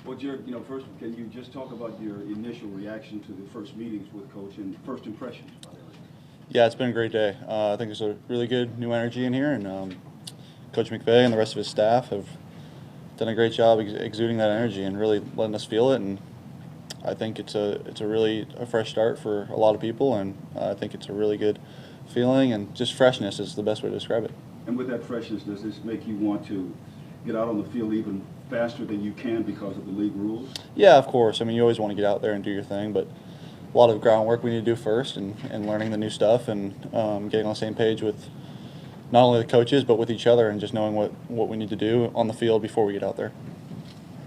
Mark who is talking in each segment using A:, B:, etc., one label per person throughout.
A: Well, Jared, first, can you just talk about your initial reaction to the first meetings with Coach and first impressions?
B: Yeah, it's been a great day. I think there's a really good new energy in here, and Coach McVay and the rest of his staff have done a great job exuding that energy and really letting us feel it. And I think it's a really a fresh start for a lot of people, and I think it's a really good feeling, and just freshness is the best way to describe it.
A: And with that freshness, does this make you want to get out on the field even faster than you can because of the league rules?
B: Yeah, of course. I mean, you always want to get out there and do your thing, but a lot of groundwork we need to do first, and learning the new stuff, and getting on the same page with not only the coaches but with each other, and just knowing what we need to do on the field before we get out there.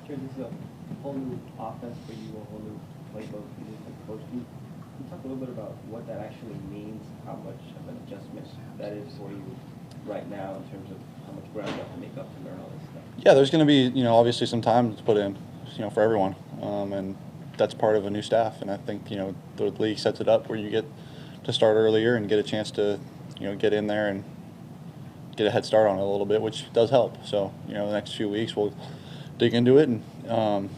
C: Sure, this is a whole new offense for you, a whole new playbook for you as a coach. Can you talk a little bit about what that actually means, how much of an adjustment that is for you right now in terms of how much ground you have to make up to learn all this stuff?
B: Yeah, there's going to be obviously some time to put in, for everyone, and that's part of a new staff. And I think the league sets it up where you get to start earlier and get a chance to get in there and get a head start on it a little bit, which does help. So the next few weeks we'll dig into it and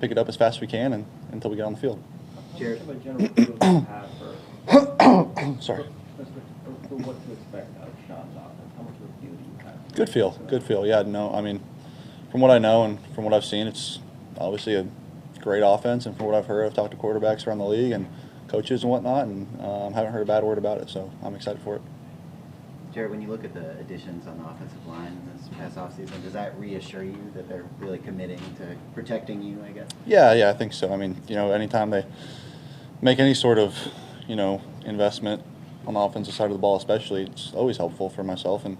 B: pick it up as fast as we can and until we get on the field.
C: How much of a general feel do you have for
B: Sorry.
C: for what to expect out of Sean's offense? How much of a feel do you have?
B: Good feel. Yeah, no, I mean, from what I know and from what I've seen, it's obviously a great offense, and from what I've heard, I've talked to quarterbacks around the league and coaches and whatnot, and haven't heard a bad word about it, so I'm excited for it.
D: Jared, when you look at the additions on the offensive line this past offseason, does that reassure you that they're really committing to protecting you, I guess?
B: Yeah, I think so. I mean, anytime they make any sort of, investment on the offensive side of the ball especially, it's always helpful for myself and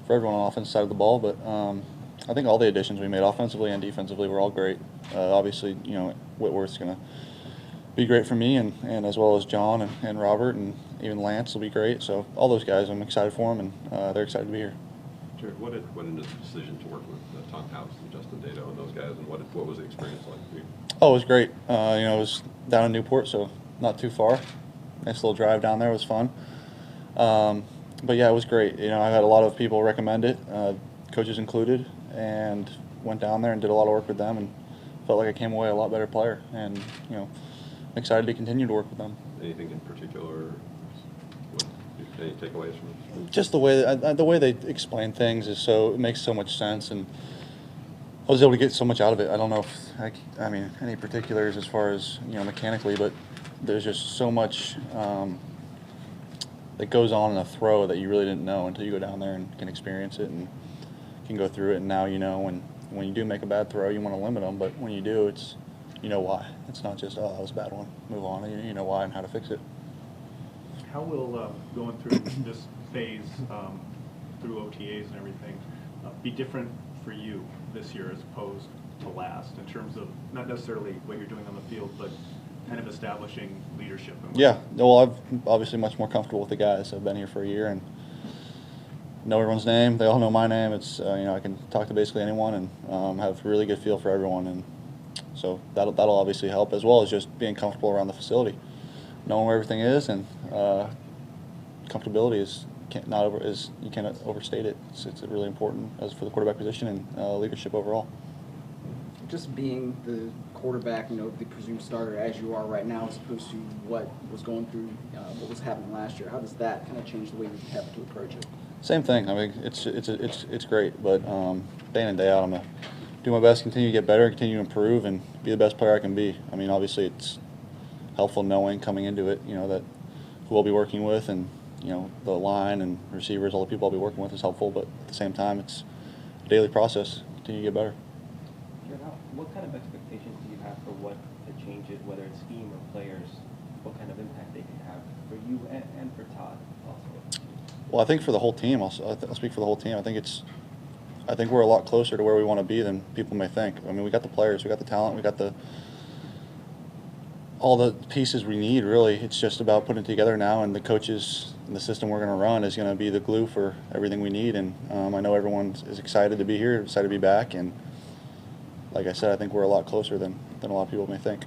B: for everyone on the offensive side of the ball. But I think all the additions we made offensively and defensively were all great. Obviously, Whitworth's going to be great for me, and as well as John and Robert, and even Lance will be great. So all those guys, I'm excited for them, and they're excited to be here.
E: Jared, what went into the decision to work with Tom House and Justin Dato and those guys, and what was the experience like for you?
B: Oh, it was great. It was down in Newport, so not too far. Nice little drive down there. It was fun. But yeah, it was great. I had a lot of people recommend it, coaches included, and went down there and did a lot of work with them, and felt like I came away a lot better player. And excited to continue to work with them.
E: Anything in particular? Any takeaways from it?
B: Just the way they explain things it makes so much sense, and I was able to get so much out of it. I don't know if I mean any particulars as far as mechanically, but there's just so much that goes on in a throw that you really didn't know until you go down there and can experience it and can go through it. And now when you do make a bad throw, you want to limit them, but when you do, it's why. It's not just, oh, that was a bad one, move on. You know why and how to fix it.
F: How will going through this phase through OTAs and everything be different for you this year as opposed to last, in terms of not necessarily what you're doing on the field, but kind of establishing leadership?
B: Yeah, well, I'm obviously much more comfortable with the guys. I've been here for a year and know everyone's name. They all know my name. It's I can talk to basically anyone and have a really good feel for everyone, and so that'll obviously help, as well as just being comfortable around the facility, knowing where everything is, and comfortability you can't overstate it. It's really important as for the quarterback position and leadership overall.
G: Just being the quarterback, the presumed starter as you are right now, as opposed to what was going through, what was happening last year. How does that kind of change the way you have to approach it?
B: Same thing. I mean, it's great, but day in and day out, I'm gonna do my best, continue to get better, continue to improve, and be the best player I can be. I mean, obviously, it's helpful knowing coming into it, that who I'll be working with, and the line and receivers, all the people I'll be working with is helpful. But at the same time, it's a daily process. Continue to get better.
C: What kind of expectations do you have for what the changes, whether it's scheme or players, what kind of impact they can have for you and for Todd also?
B: Well, I think for the whole team, I'll speak for the whole team. I think we're a lot closer to where we want to be than people may think. I mean, we got the players, we got the talent, we got all the pieces we need, really. It's just about putting it together now, and the coaches and the system we're going to run is going to be the glue for everything we need. And I know everyone is excited to be here, excited to be back, and like I said, I think we're a lot closer than a lot of people may think.